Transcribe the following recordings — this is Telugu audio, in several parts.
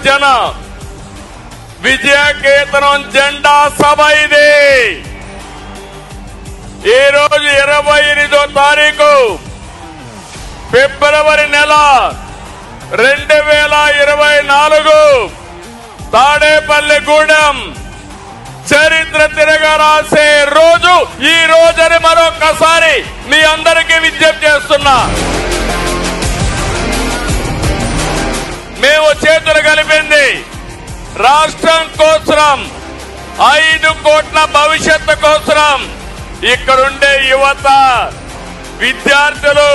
జన విజయకేతనం జెండా సభ ఇది. ఈ రోజు 28వ తారీఖు ఫిబ్రవరి నెల 2024 తాడేపల్లిగూడెం చరిత్ర తిరగరాసే రోజు ఈ రోజని మరొకసారి మీ అందరికీ విజ్ఞప్తి చేస్తున్నా. మేము చేతులు కలిపింది రాష్ట్రం కోసం, 5 కోట్ల భవిష్యత్తు కోసం. ఇక్కడుండే యువత, విద్యార్థులు,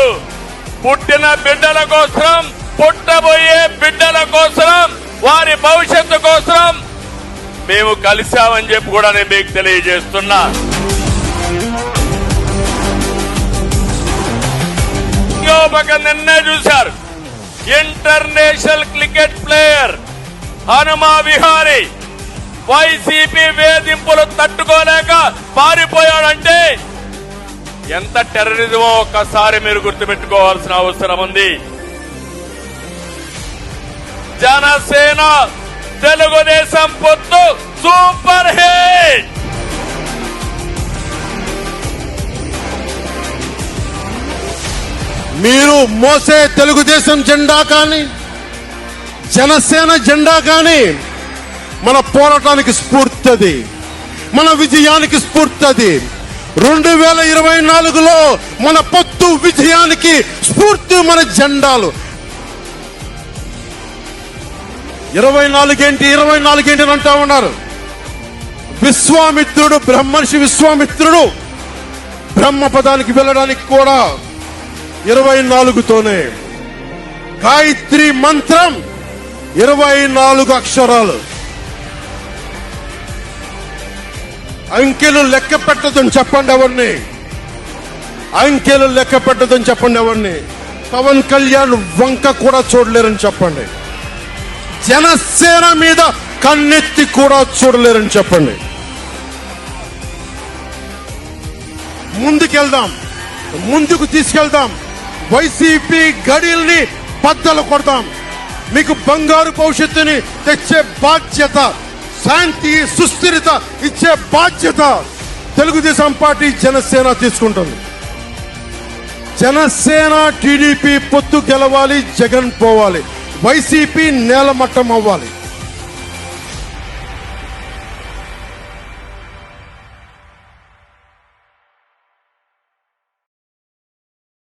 పుట్టిన బిడ్డల కోసం, పుట్టబోయే బిడ్డల కోసం, వారి భవిష్యత్తు కోసం మేము కలిశామని చెప్పి కూడా నేను మీకు తెలియజేస్తున్నా. నిన్నే చూశారు, international cricket player Hanuma Vihari YCP వేధింపులు తట్టుకోలేక పారిపోయాడంటే ఎంత టెర్రరిజమో ఒక్కసారి మీరు గుర్తుపెట్టుకోవాల్సిన అవసరం ఉంది. జనసేన తెలుగుదేశం పొత్తు సూపర్ హిట్. మీరు మోసే తెలుగుదేశం జెండా కానీ, జనసేన జెండా కానీ మన పోరాటానికి స్ఫూర్తి, మన విజయానికి స్ఫూర్తి. 2024లో మన పొత్తు విజయానికి స్ఫూర్తి మన జెండాలు. 24 ఏంటి అని అంటా ఉన్నారు. విశ్వామిత్రుడు, బ్రహ్మర్షి విశ్వామిత్రుడు బ్రహ్మపదానికి వెళ్ళడానికి కూడా 24తోనే. గాయత్రి మంత్రం 24 అక్షరాలు. అంకెలు లెక్క పెట్టదని చెప్పండి ఎవరిని, అంకెలు లెక్క పెట్టదని చెప్పండి ఎవరిని. పవన్ కళ్యాణ్ వంక కూడా చూడలేరని చెప్పండి. జనసేన మీద కన్నెత్తి కూడా చూడలేరని చెప్పండి. ముందుకెళ్దాం, ముందుకు తీసుకెళ్దాం. వైసీపీ గడిల్ని బద్దలు కొడదాం. మీకు బంగారు భవిష్యత్తుని తెచ్చే బాధ్యత, శాంతి సుస్థిరత ఇచ్చే బాధ్యత తెలుగుదేశం పార్టీ, జనసేన తీసుకుంటుంది. జనసేన టీడీపీ పొత్తు గెలవాలి, జగన్ పోవాలి, వైసీపీ నేలమట్టం అవ్వాలి.